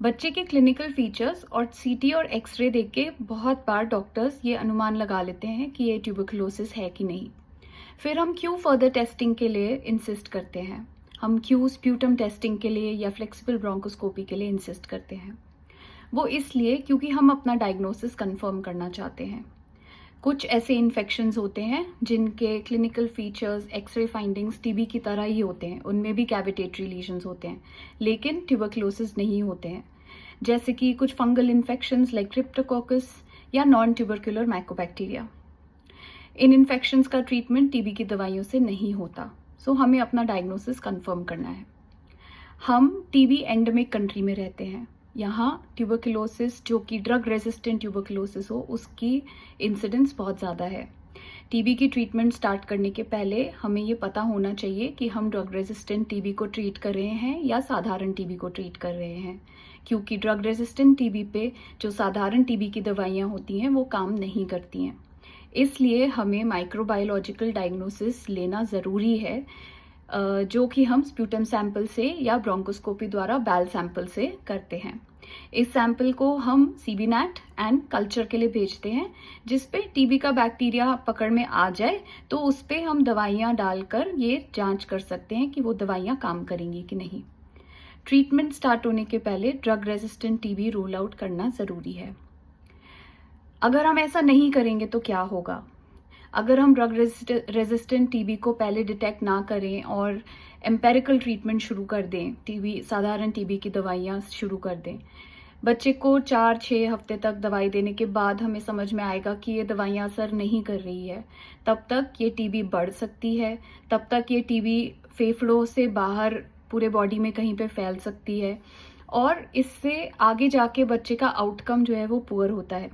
बच्चे के clinical features और सीटी और एक्सरे देख के बहुत बार डॉक्टर्स ये अनुमान लगा लेते हैं कि ये ट्यूबरकुलोसिस है कि नहीं। फिर हम क्यों फर्दर टेस्टिंग के लिए इंसिस्ट करते हैं, हम क्यों स्प्यूटम टेस्टिंग के लिए या फ्लेक्सिबल ब्रोंकोस्कोपी के लिए इंसिस्ट करते हैं। वो इसलिए क्योंकि हम अपना डायग्नोसिस कंफर्म करना चाहते हैं। कुछ ऐसे इन्फेक्शंस होते हैं जिनके clinical features x ray findings TB की तरह ही होते हैं, उनमें भी कैविटेटरी लीजन्स होते हैं लेकिन ट्यूबरकुलोसिस नहीं होते हैं। जैसे कि कुछ फंगल इन्फेक्शंस लाइक क्रिप्टोकोकस या नॉन ट्यूबरकुलर माइकोबैक्टीरिया। इन इन्फेक्शंस का ट्रीटमेंट टीबी की दवाइयों से नहीं होता, सो हमें अपना डायग्नोसिस कंफर्म करना है। हम टीबी एंडेमिक कंट्री में रहते हैं। यहाँ ट्यूबरकुलोसिस जो कि ड्रग रेजिस्टेंट ट्यूबरकुलोसिस हो उसकी इंसिडेंस बहुत ज़्यादा है। टीबी की ट्रीटमेंट स्टार्ट करने के पहले हमें ये पता होना चाहिए कि हम ड्रग रेजिस्टेंट टीबी को ट्रीट कर रहे हैं या साधारण टीबी को ट्रीट कर रहे हैं, क्योंकि ड्रग रेजिस्टेंट टीबी पे जो साधारण टीबी की दवाइयाँ होती हैं वो काम नहीं करती हैं। इसलिए हमें माइक्रोबायोलॉजिकल डायग्नोसिस लेना ज़रूरी है, जो कि हम स्प्यूटम सैंपल से या ब्रोंकोस्कोपी द्वारा बैल सैंपल से करते हैं। इस सैंपल को हम सीबीनैट एंड कल्चर के लिए भेजते हैं, जिस पे टीबी का बैक्टीरिया पकड़ में आ जाए तो उस पे हम दवाइयाँ डालकर ये जांच कर सकते हैं कि वो दवाइयाँ काम करेंगी कि नहीं। ट्रीटमेंट स्टार्ट होने के पहले drug resistant TB rule out करना ज़रूरी है। अगर हम ऐसा नहीं करेंगे तो क्या होगा? अगर हम ड्रग रेजिस्टेंट टीबी को पहले डिटेक्ट ना करें और एम्पेरिकल ट्रीटमेंट शुरू कर दें, टीबी साधारण टीबी की दवाइयाँ शुरू कर दें, बच्चे को 4-6 हफ्ते तक दवाई देने के बाद हमें समझ में आएगा कि ये दवाइयाँ असर नहीं कर रही है, तब तक ये टीबी बढ़ सकती है, तब तक ये टीबी फेफड़ों से बाहर पूरे बॉडी में कहीं पे फैल सकती है और इससे आगे जाके बच्चे का आउटकम जो है वो पुअर होता है।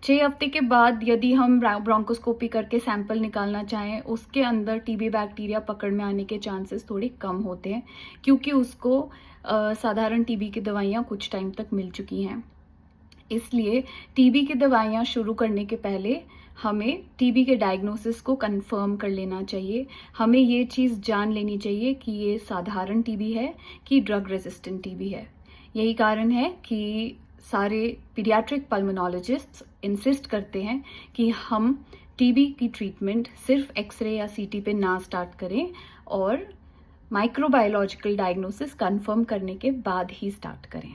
6 हफ्ते के बाद यदि हम ब्रोंकोस्कोपी करके सैंपल निकालना चाहें, उसके अंदर टीबी बैक्टीरिया पकड़ में आने के चांसेस थोड़े कम होते हैं, क्योंकि उसको साधारण टीबी की दवाइयाँ कुछ टाइम तक मिल चुकी हैं। इसलिए टीबी की दवाइयाँ शुरू करने के पहले हमें टीबी के डायग्नोसिस को कंफर्म कर लेना चाहिए। हमें ये चीज़ जान लेनी चाहिए कि ये साधारण टीबी है कि ड्रग रेजिस्टेंट टीबी है। यही कारण है कि सारे पीडियाट्रिक पल्मोनोलॉजिस्ट्स इंसिस्ट करते हैं कि हम टीबी की ट्रीटमेंट सिर्फ एक्सरे या सीटी पे ना स्टार्ट करें और माइक्रोबायोलॉजिकल डायग्नोसिस कंफर्म करने के बाद ही स्टार्ट करें।